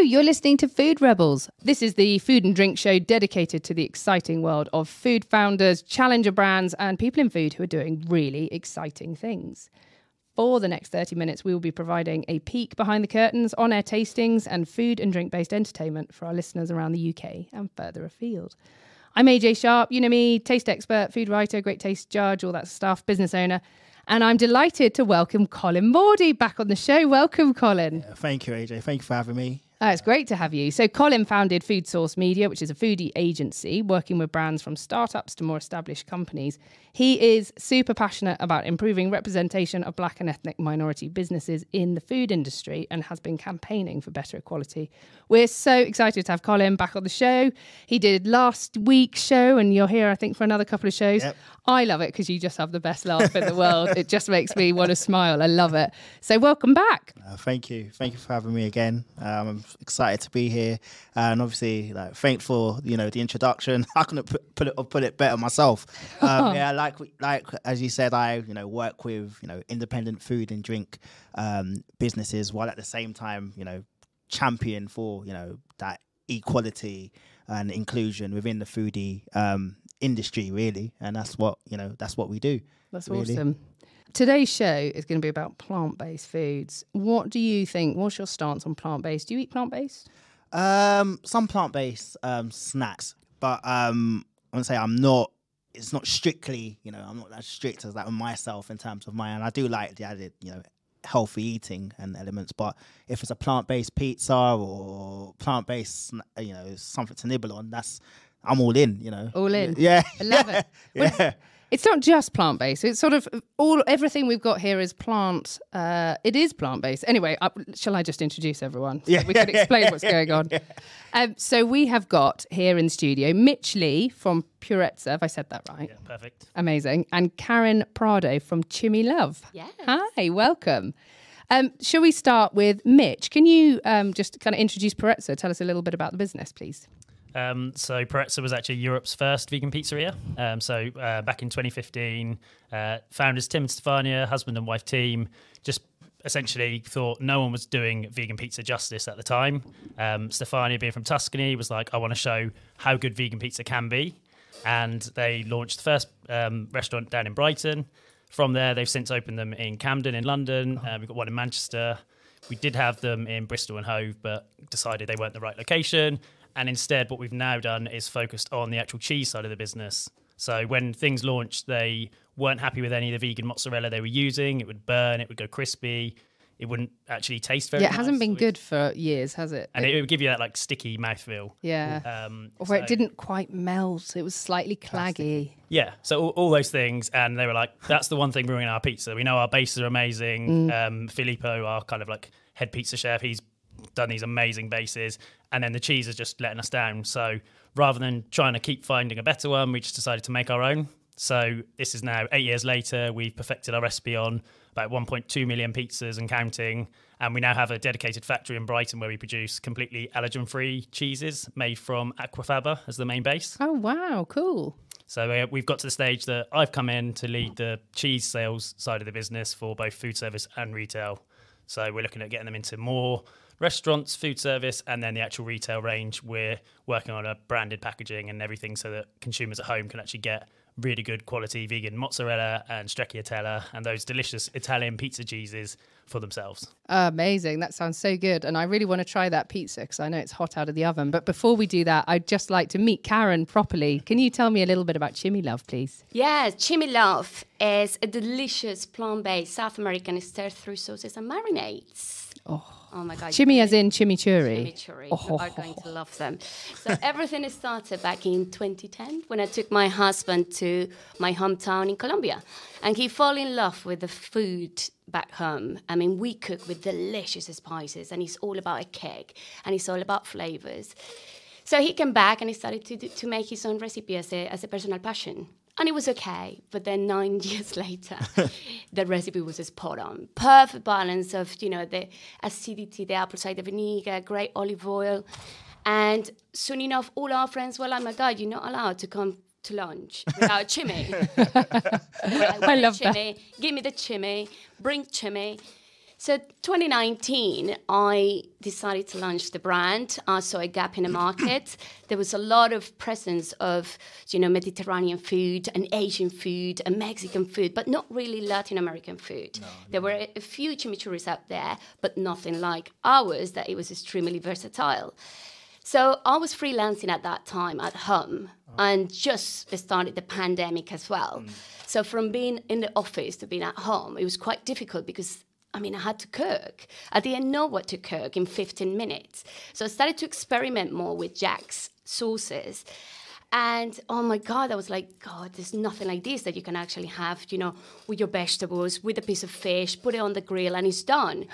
you're listening to Food Rebels. This is the food and drink show dedicated to the exciting world of food founders, challenger brands, and people in food who are doing really exciting things. For the next 30 minutes, we will be providing a peek behind the curtains, on-air tastings, and food and drink-based entertainment for our listeners around the UK and further afield. I'm AJ Sharp, you know me, taste expert, food writer, great taste judge, all that stuff, business owner. And I'm delighted to welcome Colin Mordi back on the show. Welcome, Colin. Yeah, thank you, AJ. Thank you for having me. It's great to have you. So Colin founded Food Source Media, which is a foodie agency working with brands from startups to more established companies. He is super passionate about improving representation of Black and ethnic minority businesses in the food industry and has been campaigning for better equality. We're so excited to have Colin back on the show. He did last week's show and you're here, I think, for another couple of shows. Yep. I love it because you just have the best laugh in the world. It just makes me want to smile. I love it. So welcome back. Thank you. Thank you for having me again. I'm excited to be here, and obviously, thanks for the introduction. I couldn't put it better myself. Yeah, like as you said, I work with independent food and drink businesses, while at the same time champion for that equality and inclusion within the foodie industry, really, and that's what we do. That's really awesome. Today's show is going to be about plant-based foods. What do you think? What's your stance on plant-based? Do you eat plant-based? Some plant-based snacks, but I want to say it's not strictly, I'm not as strict as that with myself in terms of and I do like the added, healthy eating and elements. But if it's a plant-based pizza or plant-based, something to nibble on, I'm all in, All in. Yeah. I love it. Yeah. It's not just plant-based. It's sort of everything we've got here is plant. It is plant-based. Anyway, shall I just introduce everyone? So we can explain what's going on. So we have got here in the studio Mitch Lee from Purezza. Have I said that right? Yeah, perfect. Amazing. And Karen Prado from Chimi Love. Yeah. Hi, welcome. Shall we start with Mitch? Can you just kind of introduce Purezza? Tell us a little bit about the business, please. So Purezza was actually Europe's first vegan pizzeria. Back in 2015, founders Tim and Stefania, husband and wife team, just essentially thought no one was doing vegan pizza justice at the time. Stefania, being from Tuscany, was like, I want to show how good vegan pizza can be. And they launched the first restaurant down in Brighton. From there, they've since opened them in Camden in London. We've got one in Manchester. We did have them in Bristol and Hove, but decided they weren't the right location. And instead, what we've now done is focused on the actual cheese side of the business. So when things launched, they weren't happy with any of the vegan mozzarella they were using. It would burn, it would go crispy. It wouldn't actually taste very nice. Yeah, it hasn't been good for years, has it? And it would give you that sticky mouthfeel. Yeah. Or it didn't quite melt. It was slightly claggy. Yeah, so all those things. And they were like, that's the one thing ruining our pizza. We know our bases are amazing. Filippo, our kind of head pizza chef, he's done these amazing bases, and then the cheese is just letting us down. So rather than trying to keep finding a better one, we just decided to make our own. So this is now 8 years later. We've perfected our recipe on about 1.2 million pizzas and counting, and we now have a dedicated factory in Brighton where we produce completely allergen-free cheeses made from aquafaba as the main base. Oh wow, cool. So we've got to the stage that I've come in to lead the cheese sales side of the business for both food service and retail. So we're looking at getting them into more restaurants, food service, and then the actual retail range. We're working on a branded packaging and everything so that consumers at home can actually get really good quality vegan mozzarella and stracciatella and those delicious Italian pizza cheeses for themselves. Amazing. That sounds so good. And I really want to try that pizza because I know it's hot out of the oven. But before we do that, I'd just like to meet Karen properly. Can you tell me a little bit about Chimi Love, please? Yes, Chimi Love is a delicious plant-based South American stir-through sauces and marinades. Oh my God. Chimi as in Chimi Churri. Chimi Churri. You are going to love them. So everything started back in 2010 when I took my husband to my hometown in Colombia. And he fell in love with the food back home. I mean, we cook with delicious spices and it's all about a cake and it's all about flavours. So he came back and he started to make his own recipe as a personal passion. And it was okay. But then 9 years later, the recipe was spot on. Perfect balance of, the acidity, the apple cider vinegar, great olive oil. And soon enough, all our friends were like, my God, you're not allowed to come to lunch without chimi. I love chimi. Give me the chimi. Bring chimi. So 2019, I decided to launch the brand. I saw a gap in the market. There was a lot of presence of, Mediterranean food and Asian food and Mexican food, but not really Latin American food. There were a few chimichurris out there, but nothing like ours, that it was extremely versatile. So I was freelancing at that time at home and just started the pandemic as well. So from being in the office to being at home, it was quite difficult because I had to cook. I didn't know what to cook in 15 minutes. So I started to experiment more with Jack's sauces. And oh my God, I was like, God, there's nothing like this that you can actually have, with your vegetables, with a piece of fish, put it on the grill and it's done.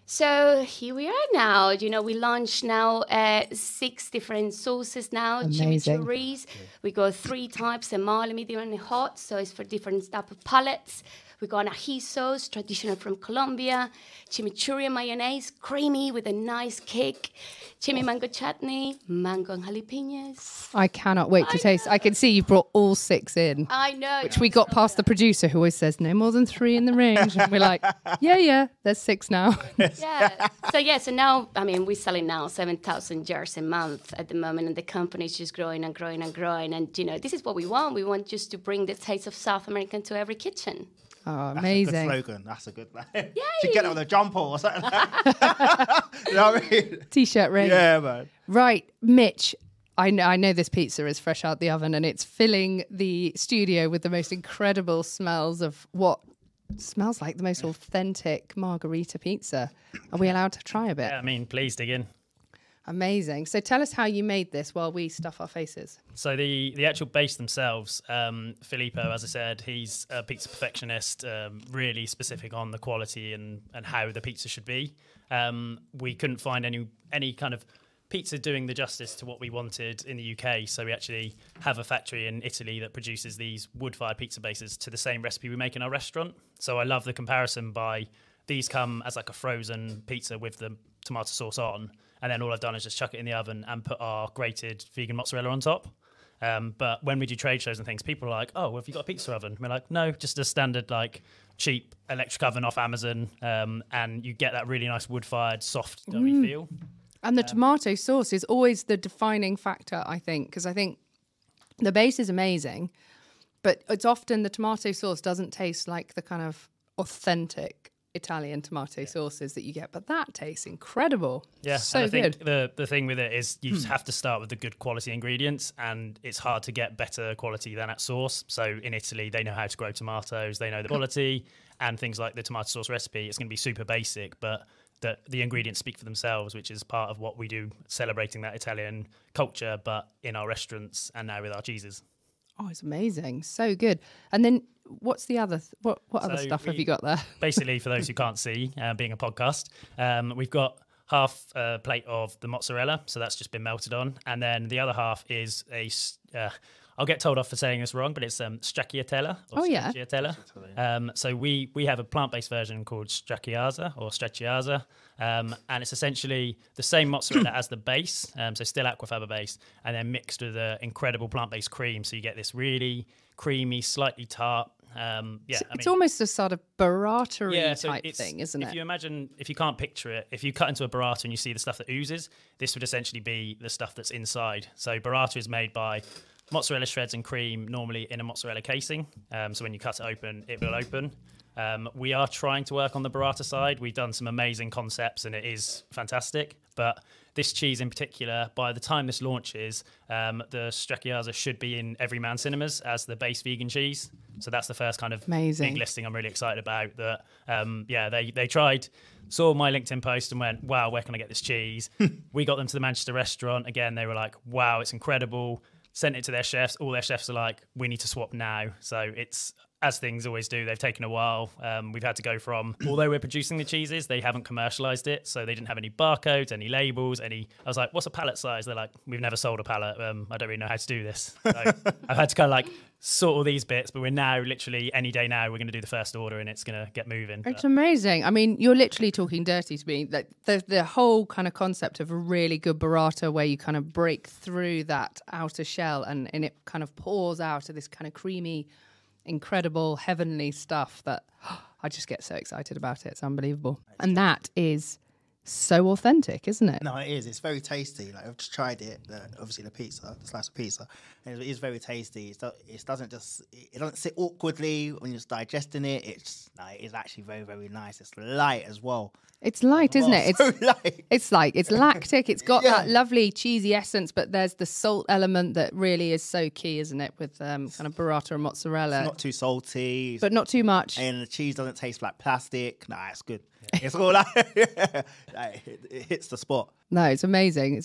So here we are now. We launched now 6 different sauces now, chimichurris. We got 3 types, a mild, medium, and hot. So it's for different type of palates. We got an ají sauce, traditional from Colombia, chimichurri and mayonnaise, creamy with a nice kick, chimi mango chutney, mango and jalapenos. I cannot wait to taste. I can see you've brought all 6 in. I know. Which we got past the producer who always says no more than 3 in the range. And we're like, yeah, there's 6 now. So now, we're selling now 7,000 jars a month at the moment, and the company is just growing and growing and growing. And, this is what we want. We want just to bring the taste of South American to every kitchen. Oh, amazing. That's a good slogan. That's a good one. Should get it with a jumper or something. You know what I mean? T-shirt ring. Yeah, man. Right, Mitch, I know this pizza is fresh out the oven and it's filling the studio with the most incredible smells of what smells like the most authentic margarita pizza. Are we allowed to try a bit? Yeah, please dig in. Amazing. So tell us how you made this while we stuff our faces. So the actual base themselves, Filippo, as I said, he's a pizza perfectionist, really specific on the quality and how the pizza should be. We couldn't find any kind of pizza doing the justice to what we wanted in the UK. So we actually have a factory in Italy that produces these wood-fired pizza bases to the same recipe we make in our restaurant. So I love the comparison by these come as like a frozen pizza with the tomato sauce on. And then all I've done is just chuck it in the oven and put our grated vegan mozzarella on top. But when we do trade shows and things, people are like, oh, well, have you got a pizza oven? And we're like, no, just a standard, cheap electric oven off Amazon. And you get that really nice wood-fired, soft, doughy feel. And the tomato sauce is always the defining factor, I think, because I think the base is amazing, but it's often the tomato sauce doesn't taste like the kind of authentic Italian tomato sauces that you get, but that tastes incredible. Yeah, so and I good. think the thing with it is you have to start with the good quality ingredients, and it's hard to get better quality than at source. So in Italy, they know how to grow tomatoes, they know the quality, and things like the tomato sauce recipe, it's going to be super basic, but the ingredients speak for themselves, which is part of what we do, celebrating that Italian culture, but in our restaurants and now with our cheeses. Oh, it's amazing. So good. And then what's the other, what other stuff have you got there? Basically, for those who can't see, being a podcast, we've got half a plate of the mozzarella. So that's just been melted on. And then the other half is I'll get told off for saying this wrong, but it's stracciatella. Stracciatella. So we have a plant-based version called stracciatella, and it's essentially the same mozzarella as the base, so still aquafaba base, and then mixed with an incredible plant-based cream. So you get this really creamy, slightly tart. It's almost a sort of burrata type thing, isn't it? If you imagine, if you can't picture it, if you cut into a burrata and you see the stuff that oozes, this would essentially be the stuff that's inside. So burrata is made by mozzarella shreds and cream, normally in a mozzarella casing. So when you cut it open, it will open. We are trying to work on the burrata side. We've done some amazing concepts and it is fantastic. But this cheese in particular, by the time this launches, the stracciatella should be in Everyman cinemas as the base vegan cheese. So that's the first kind of big listing I'm really excited about. That they tried, saw my LinkedIn post and went, wow, where can I get this cheese? We got them to the Manchester restaurant. Again, they were like, wow, it's incredible. Sent it to their chefs. All their chefs are like, we need to swap now. So it's, as things always do, they've taken a while. We've had to go from, although we're producing the cheeses, they haven't commercialized it. So they didn't have any barcodes, any labels, I was like, what's a pallet size? They're like, we've never sold a pallet. I don't really know how to do this. So I've had to kind of sort all these bits, but we're now literally any day now, we're going to do the first order and it's going to get moving. It's amazing. I mean, you're literally talking dirty to me. Like the whole kind of concept of a really good burrata where you kind of break through that outer shell and it kind of pours out of this kind of creamy, incredible, heavenly stuff that I just get so excited about it. It's unbelievable. And that is so authentic, isn't it? No, it is. It's very tasty. Like I've just tried it. Obviously, the slice of pizza, and it is very tasty. It doesn't sit awkwardly when you're just digesting it. It is actually very, very nice. It's light as well. It's light, isn't it? So light. It's lactic. It's got that lovely cheesy essence, but there's the salt element that really is so key, isn't it? With kind of burrata and mozzarella. It's not too salty, but not too much. And the cheese doesn't taste like plastic. Nah, it's good. It's all like it hits the spot. No, it's amazing.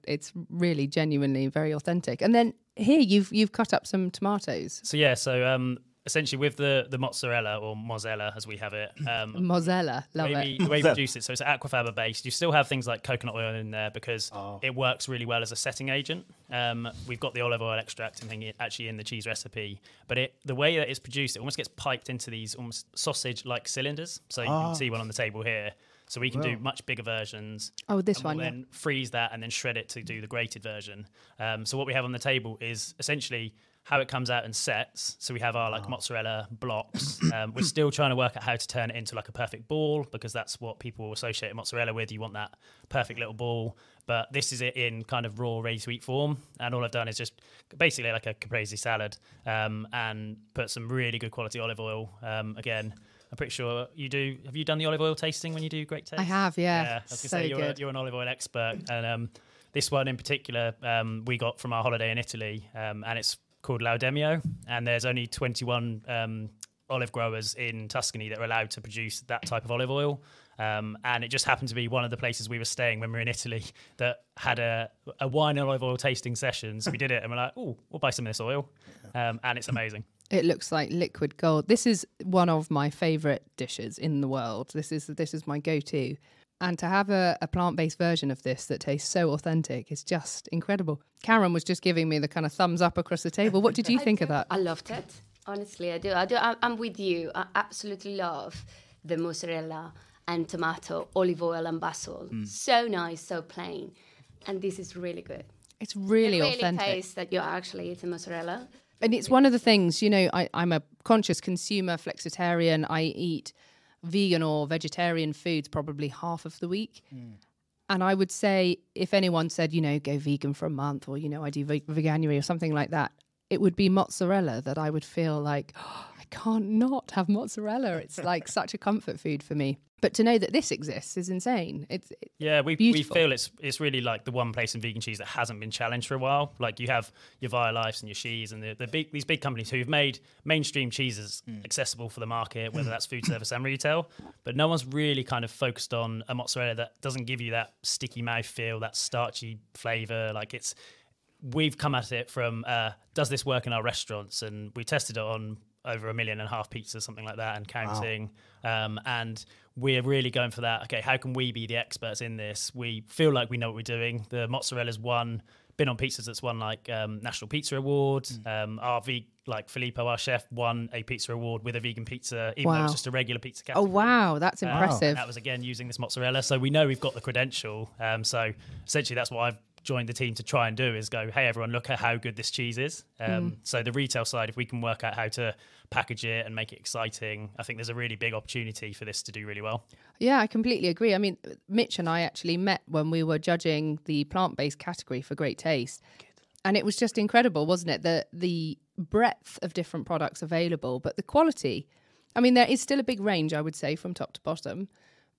It's really genuinely very authentic. And then here you've cut up some tomatoes. So essentially with the mozzarella or mozzarella as we have it. Mozzarella, love it. The way we produce it, so it's aquafaba based. You still have things like coconut oil in there because it works really well as a setting agent. We've got the olive oil extract and thing actually in the cheese recipe, but the way that it's produced, it almost gets piped into these almost sausage-like cylinders. So you can see one on the table here. So we can do much bigger versions. Oh, this and one. We'll then freeze that and then shred it to do the grated version. So what we have on the table is essentially how it comes out and sets. So we have our mozzarella blocks. We're still trying to work out how to turn it into like a perfect ball because that's what people associate mozzarella with. You want that perfect little ball. But this is it in kind of raw, ready-to-eat form. And all I've done is just basically like a caprese salad and put some really good quality olive oil. Again, I'm pretty sure you do. Have you done the olive oil tasting when you do Great Taste? I have, yeah. I was going to say, you're an olive oil expert. And this one in particular, we got from our holiday in Italy. And it's called Laudemio. And there's only 21 olive growers in Tuscany that are allowed to produce that type of olive oil. And it just happened to be one of the places we were staying when we were in Italy that had a wine and olive oil tasting session. So we did it and we're like, oh, we'll buy some of this oil. And it's amazing. It looks like liquid gold. This is one of my favourite dishes in the world. This is my go-to. And to have a plant-based version of this that tastes so authentic is just incredible. Karen was just giving me the kind of thumbs up across the table. What did you think of that? I loved it. Honestly, I do. I'm with you. I absolutely love the mozzarella and tomato, olive oil and basil. So nice, so plain. And this is really good. It's really authentic. It really tastes that you're actually eating mozzarella. And it's one of the things, I'm a conscious consumer, flexitarian. I eat vegan or vegetarian foods probably half of the week. And I would say if anyone said, go vegan for a month or, I do veganuary or something like that, it would be mozzarella that I would feel like, I can't not have mozzarella. It's like such a comfort food for me. But to know that this exists is insane. We feel it's really like the one place in vegan cheese that hasn't been challenged for a while. Like you have your Violifes and your Shees and these big companies who've made mainstream cheeses accessible for the market, whether that's food service and retail. But no one's really kind of focused on a mozzarella that doesn't give you that sticky mouth feel, that starchy flavour. We've come at it from does this work in our restaurants? And we tested it on over 1.5 million pizzas, something like that, and counting. Wow. And we're really going for that. Okay, how can we be the experts in this? We feel like we know what we're doing. The mozzarella's been on pizzas that's won like National Pizza Award. Filippo, our chef, won a pizza award with a vegan pizza, even though it was just a regular pizza category. Oh, wow, that's impressive. And that was, again, using this mozzarella. So we know we've got the credential. So essentially that's what I've joined the team to try and do is go, hey, everyone, look at how good this cheese is. So the retail side, if we can work out how to package it and make it exciting, I think there's a really big opportunity for this to do really well. Yeah, I completely agree. I mean, Mitch and I actually met when we were judging the plant-based category for Great Taste. Good. And it was just incredible, wasn't it? The breadth of different products available, but the quality. I mean, there is still a big range, I would say, from top to bottom.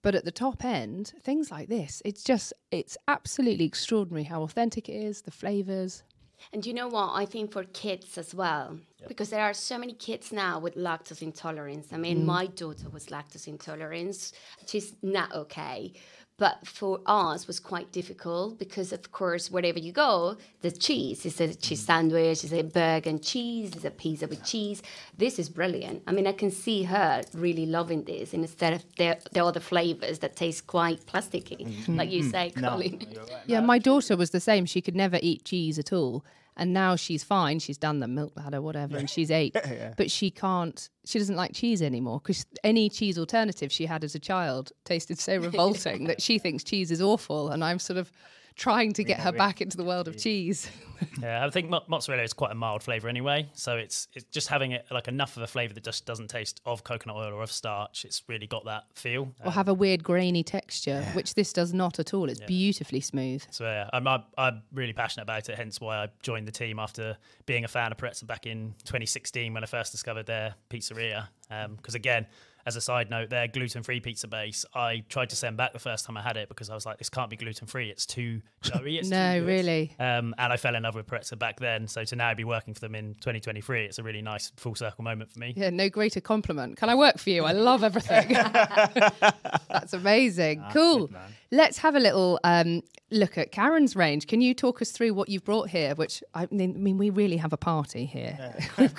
But at the top end, things like this, it's absolutely extraordinary how authentic it is, the flavours. And you know what? I think for kids as well, because there are so many kids now with lactose intolerance. I mean, my daughter was lactose intolerant. She's not okay. But for us, it was quite difficult because, of course, wherever you go, the cheese is a cheese sandwich, is a burger and cheese, is a pizza with cheese. This is brilliant. I mean, I can see her really loving this instead of the other flavors that taste quite plasticky, like you say, Colin. No, you're right. Yeah, my daughter was the same. She could never eat cheese at all. And now she's fine. She's done the milk ladder, whatever, and she's 8. But she doesn't like cheese anymore because any cheese alternative she had as a child tasted so revolting that she thinks cheese is awful. And I'm sort of, trying to get her back into the world of cheese. Yeah, I think mozzarella is quite a mild flavour anyway. So it's just having it like enough of a flavour that just doesn't taste of coconut oil or of starch. It's really got that feel. Or have a weird grainy texture, which this does not at all. It's beautifully smooth. So yeah, I'm really passionate about it, hence why I joined the team after being a fan of Purezza back in 2016 when I first discovered their pizzeria. Because again, as a side note, their gluten-free pizza base, I tried to send back the first time I had it because I was like, this can't be gluten-free. It's too doughy. It's No, too good. really. And I fell in love with Purezza back then. So to now be working for them in 2023, it's a really nice full circle moment for me. Yeah, no greater compliment. Can I work for you? I love everything. That's amazing. Cool. Good, Let's have a little look at Karen's range. Can you talk us through what you've brought here? Which, I mean, we really have a party here.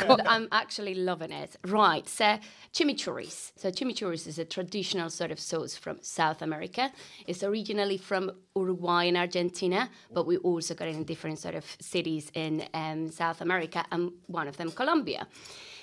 I'm actually loving it. Right, so Chimi Churri. So Chimi Churri is a traditional sort of sauce from South America. It's originally from Uruguay and Argentina, but we also got it in different sort of cities in South America, and one of them Colombia.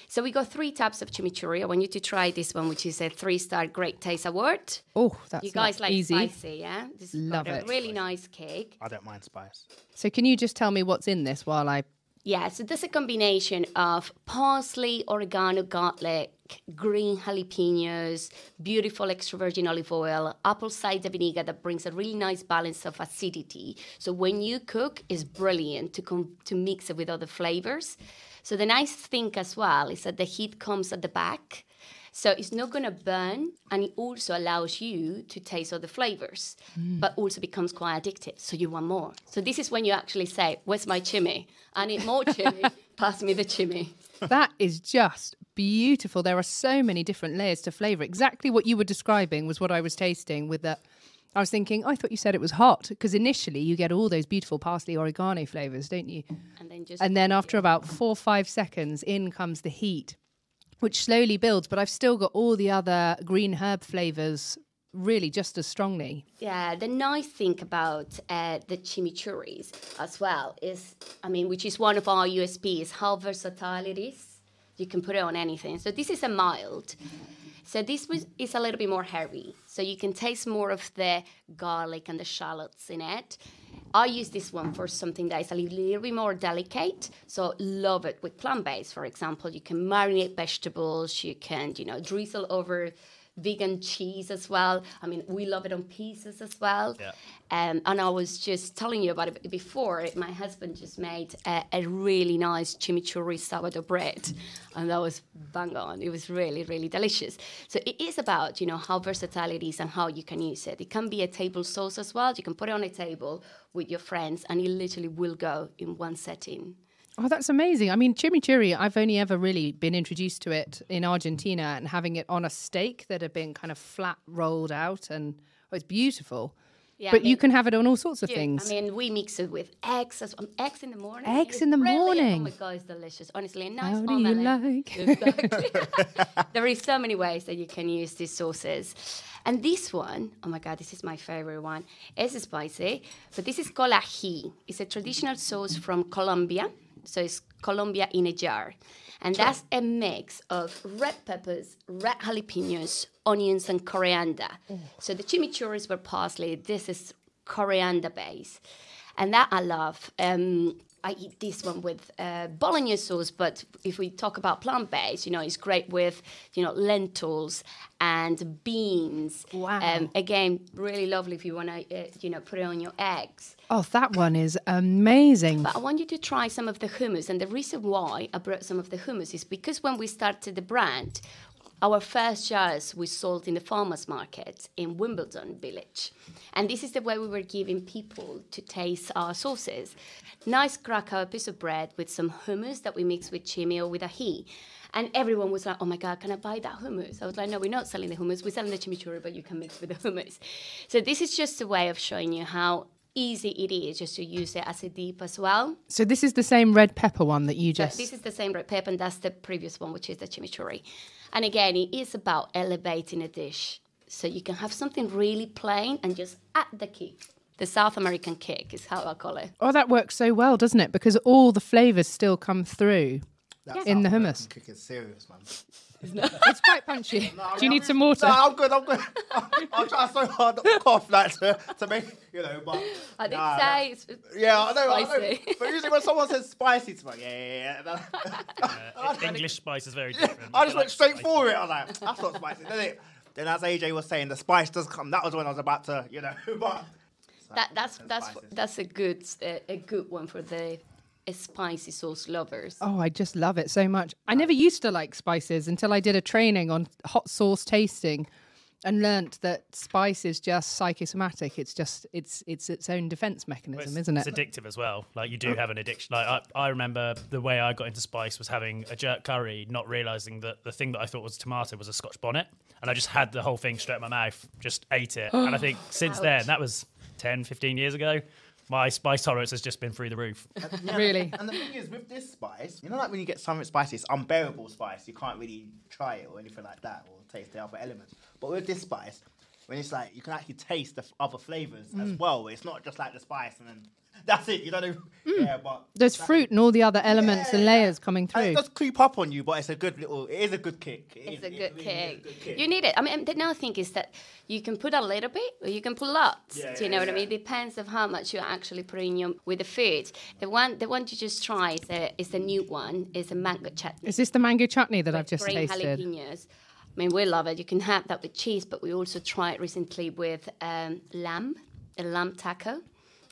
So we got 3 types of chimichurri. I want you to try this one, which is a 3-star Great Taste Award. Oh, that's you guys not like easy. spicy, yeah? This is Love got a it. really nice cake. I don't mind spice. So can you just tell me what's in this while I... Yeah, so there's a combination of parsley, oregano, garlic, green jalapenos, beautiful extra virgin olive oil, apple cider vinegar that brings a really nice balance of acidity. So when you cook, it's brilliant to mix it with other flavors. So the nice thing as well is that the heat comes at the back. So it's not going to burn, and it also allows you to taste other flavors, but also becomes quite addictive. So you want more. So this is when you actually say, where's my chimi? I need more chimi. Pass me the chimi. That is just beautiful. There are so many different layers to flavour. Exactly what you were describing was what I was tasting with that. I was thinking, I thought you said it was hot, because initially you get all those beautiful parsley oregano flavours, don't you? And then after about 4 or 5 seconds, in comes the heat, which slowly builds. But I've still got all the other green herb flavours really just as strongly. Yeah, the nice thing about the chimichurris as well is, I mean, which is one of our USPs, how versatile it is. You can put it on anything. So this is a mild. So this is a little bit more heavy. So you can taste more of the garlic and the shallots in it. I use this one for something that is a little bit more delicate. So love it with plant-based, for example. You can marinate vegetables. You can, drizzle over vegan cheese as well. I mean, we love it on pizzas as well. Yeah. And I was just telling you about it before. My husband just made a really nice chimichurri sourdough bread, and that was bang on. It was really, really delicious. So it is about, how versatile it is and how you can use it. It can be a table sauce as well. You can put it on a table with your friends, and it literally will go in one setting. Oh, that's amazing. I mean, chimichurri, I've only ever really been introduced to it in Argentina and having it on a steak that had been kind of flat rolled out, and it's beautiful. Yeah, but you can have it on all sorts of things. I mean, we mix it with eggs in the morning. Eggs in the morning. Oh my God, it's delicious. Honestly, a nice How do you omelette. like? Exactly. There is so many ways that you can use these sauces. And this one, oh my God, this is my favorite one. It's spicy, but this is called ají. It's a traditional sauce from Colombia. So it's Colombia in a jar. And that's a mix of red peppers, red jalapenos, onions, and coriander. So the chimichurris were parsley. This is coriander base. And that I love. I eat this one with bolognese sauce, but if we talk about plant-based, it's great with, lentils and beans. Wow. Again, really lovely if you want to, put it on your eggs. Oh, that one is amazing. But I want you to try some of the hummus. And the reason why I brought some of the hummus is because when we started the brand, our first jars we sold in the farmers market in Wimbledon village. And this is the way we were giving people to taste our sauces. Nice cracker, piece of bread with some hummus that we mix with chimi or with ají. And everyone was like, oh my God, can I buy that hummus? I was like, no, we're not selling the hummus. We're selling the chimichurri, but you can mix with the hummus. So this is just a way of showing you how easy it is just to use it as a dip as well. So this is the same red pepper one that you just... So this is the same red pepper, and that's the previous one, which is the chimichurri. And again, it is about elevating a dish. So you can have something really plain and just add the kick. The South American kick is how I call it. Oh, that works so well, doesn't it? Because all the flavours still come through in the hummus. Kick is serious, man. It's quite punchy. Do you need some water? No, I'm good. I'll try so hard not to cough, like to make, you know. But I did say it's I know. spicy. But usually when someone says spicy to me, English spice is very different. I just went straight for it. I was like, that's not spicy, is it? Then as AJ was saying, the spice does come. That was when I was about to, you know. But that's a good one for the spicy sauce lovers. Oh, I just love it so much. I never used to like spices until I did a training on hot sauce tasting and learnt that spice is just psychosomatic. It's just it's its own defense mechanism, isn't it? It's addictive as well. Like you do have an addiction. Like I remember the way I got into spice was having a jerk curry, not realising that the thing that I thought was tomato was a Scotch bonnet. And I just had the whole thing straight in my mouth, just ate it. And I think since then, that was 10, 15 years ago, my spice tolerance has just been through the roof. Really? And the thing is, with this spice, you know, like when you get something spicy, it's unbearable spice. You can't really try it or anything like that, or taste the other elements. But with this spice, when it's like, you can actually taste the other flavours as well. It's not just like the spice and then that's it. You don't know. Yeah, but There's fruit and all the other elements and layers coming and through. it does creep up on you, but it's a good little. It is a good kick. It's a good kick. You need it. I mean, the another thing is that you can put a little bit or you can put lots. Do you know what I mean? It depends of how much you're actually putting with the food. The one you just try is the new one. Is a mango chutney. Is this the mango chutney that I've just green tasted? jalapenos. I mean, we love it. You can have that with cheese, but we also tried recently with a lamb taco.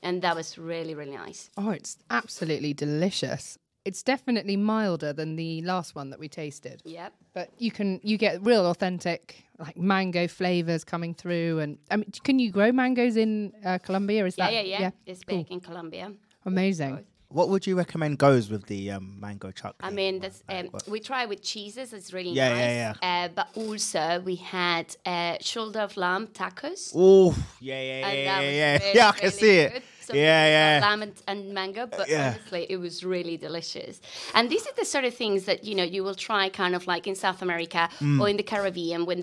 And that was really, really nice. Oh, it's absolutely delicious. It's definitely milder than the last one that we tasted. Yep. But you get real authentic like mango flavours coming through. And I mean, can you grow mangoes in Colombia? Is that Yeah. It's big in Colombia. Amazing. What would you recommend goes with the mango chutney? I mean, that's we try with cheeses. It's really Yeah. nice. But also we had shoulder of lamb tacos. Oh, And that was yeah. really, Yeah, I can really see good. it. So Yeah. lamb and mango, but honestly, it was really delicious. And these are the sort of things that you will try, kind of like in South America or in the Caribbean, when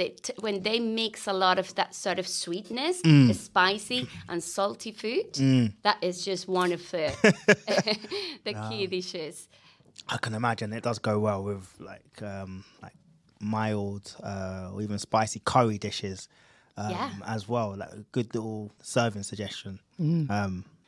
they mix a lot of that sort of sweetness, spicy and salty food. That is just one of the key dishes. I can imagine it does go well with like mild or even spicy curry dishes as well. Like a good little serving suggestion.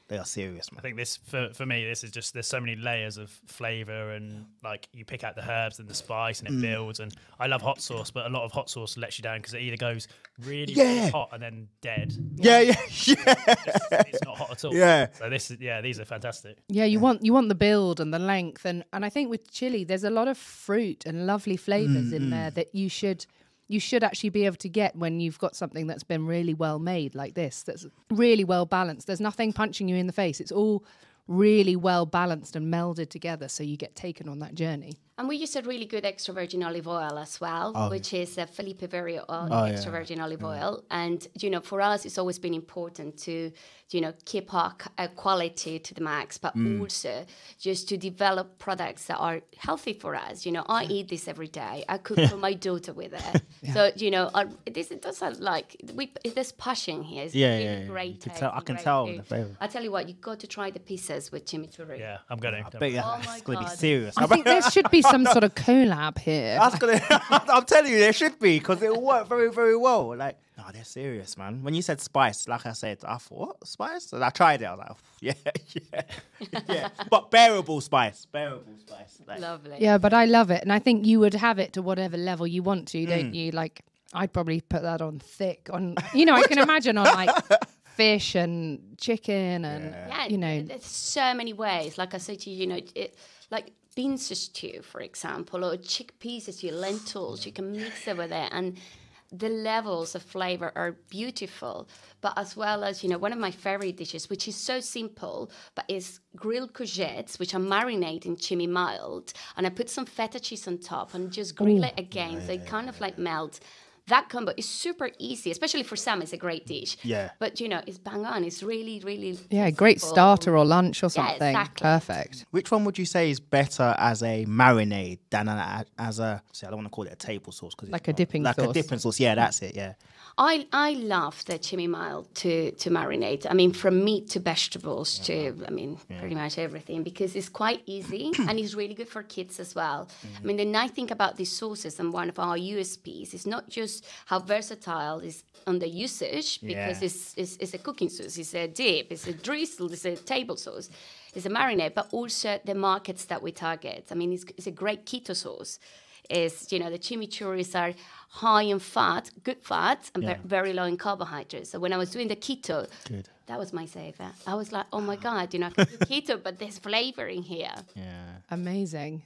They are serious, man. I think this, for me, this is just, there's so many layers of flavour and like you pick out the herbs and the spice and it builds. And I love hot sauce, but a lot of hot sauce lets you down because it either goes really hot and then dead. It's not hot at all. Yeah. So these are fantastic. Yeah, you want the build and the length. And I think with chili, there's a lot of fruit and lovely flavours in there that you should actually be able to get when you've got something that's been really well made like this, that's really well balanced. There's nothing punching you in the face. It's all really well balanced and melded together so you get taken on that journey. And we use a really good extra virgin olive oil as well, which is a Felipe Very extra virgin olive oil. And, for us, it's always been important to, keep our quality to the max, but also just to develop products that are healthy for us. I eat this every day. I cook for my daughter with it. So, there's passion here. It's really great. I can tell the flavour. I tell you what, you've got to try the pizzas with Chimi Churri. Yeah, I'm going to. But Oh my it's going to be God. serious. I think there should be some sort of collab here. I'm telling you, there should be, because it will work very, very well. Like, no, they're serious, man. When you said spice, like I said, I thought, what, spice? And I tried it. I was like, yeah. But bearable spice. Like, Lovely. Yeah, but I love it. And I think you would have it to whatever level you want to, don't you? Like, I'd probably put that on thick. I can imagine on like fish and chicken and, there's so many ways. Like I said to you, like beans stew, for example, or chickpeas stew, lentils, you can mix it with it. And the levels of flavor are beautiful. But as well as, one of my favorite dishes, which is so simple, but is grilled courgettes, which I marinate in Chimi mild. And I put some feta cheese on top and just grill it again. So it kind of like melts. that combo is super easy, especially for some. It's a great dish. Yeah. But, it's bang on. It's really, really Great simple. starter or lunch or something. exactly. Perfect. Which one would you say is better as a marinade than as a? See, I don't want to call it a table sauce because Like a dipping sauce. Like a dipping sauce. Yeah, that's it. Yeah. I love the chimi mild to marinate. I mean, from meat to vegetables to, pretty much everything, because it's quite easy and it's really good for kids as well. I mean, the nice thing about these sauces and one of our USPs is not just how versatile it is on the usage, because it's a cooking sauce, it's a dip, it's a drizzle, it's a table sauce, it's a marinade, but also the markets that we target. I mean, it's a great keto sauce. Is, the Chimi Churris are high in fat, good fat, and very low in carbohydrates. So when I was doing the keto, that was my saver. I was like, oh my God, I can do keto, but there's flavor in here. Yeah. Amazing.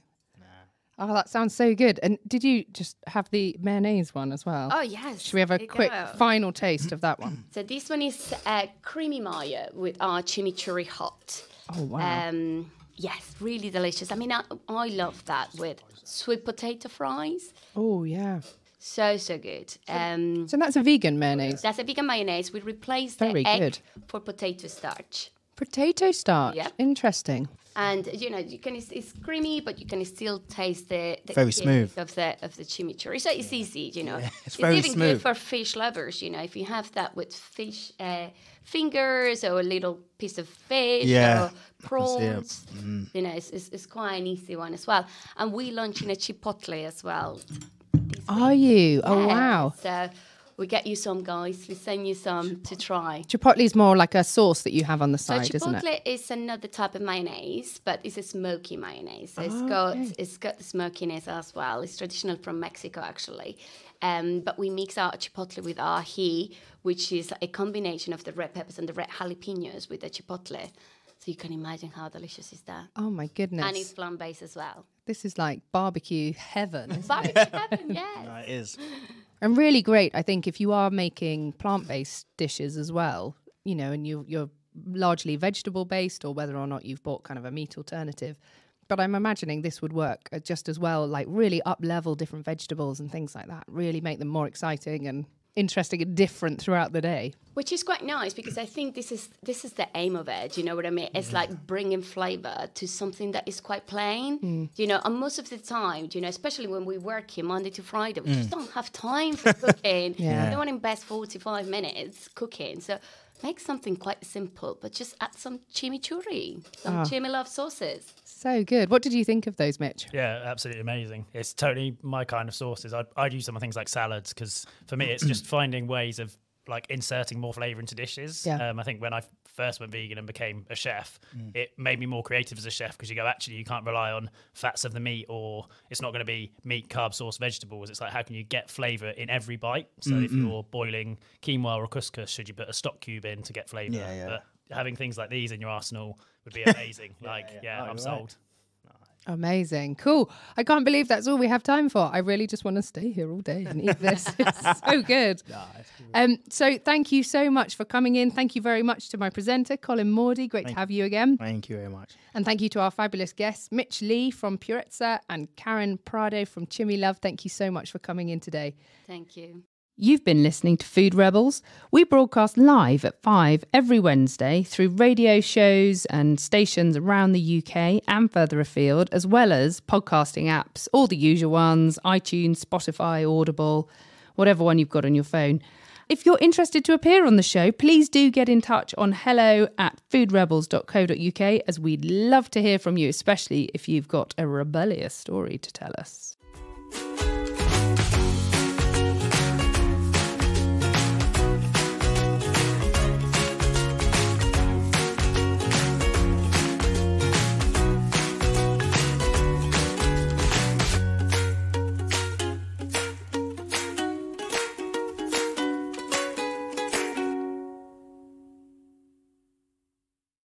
Oh, that sounds so good. And did you just have the mayonnaise one as well? Oh, yes. Should we have a quick final taste of that one? So this one is creamy mayo with our Chimi Churri hot. Oh, wow. Yes, really delicious. I mean, I love that with sweet potato fries. Oh, yeah. So good. So that's a vegan mayonnaise. That's a vegan mayonnaise. We replace the egg for potato starch. Potato starch. Yeah. Interesting. And it's creamy, but you can still taste the Very smooth of the Chimi Churri. So it's easy, it's very even smooth. good for fish lovers, if you have that with fish fingers or a little piece of fish or prawns, it's quite an easy one as well. And we launch in a chipotle as well. Are you? Oh, wow. So we get you some, guys. We send you some to try. Chipotle is more like a sauce that you have on the side, so isn't it? Chipotle is another type of mayonnaise, but it's a smoky mayonnaise. So it's got the smokiness as well. It's traditional from Mexico, actually. But we mix our chipotle with ají, which is a combination of the red peppers and the red jalapenos with the chipotle. So you can imagine how delicious is that. Oh, my goodness. And it's plant-based as well. This is like barbecue heaven. Barbecue heaven, yes. No, it is. And really great, I think, if you are making plant-based dishes as well, and you're largely vegetable-based, or whether or not you've bought kind of a meat alternative. But I'm imagining this would work just as well, like really up-level different vegetables and things like that, really make them more exciting and interesting and different throughout the day. Which is quite nice, because I think this is the aim of it. You know what I mean? It's like bringing flavor to something that is quite plain. And most of the time, especially when we work here Monday to Friday, we just don't have time for cooking. We don't want to invest 45 minutes cooking. So make something quite simple, but just add some Chimi Churri, some Chimi Love sauces. So good. What did you think of those, Mitch? Yeah, absolutely amazing. It's totally my kind of sauces. I'd use them on things like salads, because for me, it's just finding ways of like inserting more flavour into dishes. Yeah. I think when I first went vegan and became a chef, it made me more creative as a chef, because you go, actually, you can't rely on fats of the meat, or it's not going to be meat, carb, sauce, vegetables. It's like, how can you get flavour in every bite? So if you're boiling quinoa or couscous, should you put a stock cube in to get flavour? But having things like these in your arsenal would be amazing. I'm sold. Amazing. Cool. I can't believe that's all we have time for. I really just want to stay here all day and eat this. It's so good. So thank you so much for coming in. Thank you very much to my presenter, Colin Mordi. Great to have you again. Thank you very much. And thank you to our fabulous guests, Mitch Lee from Purezza and Karen Prado from Chimi Love. Thank you so much for coming in today. Thank you. You've been listening to Food Rebels. We broadcast live at 5 every Wednesday through radio shows and stations around the UK and further afield, as well as podcasting apps, all the usual ones, iTunes, Spotify, Audible, whatever one you've got on your phone. If you're interested to appear on the show, please do get in touch on hello@foodrebels.co.uk, as we'd love to hear from you, especially if you've got a rebellious story to tell us.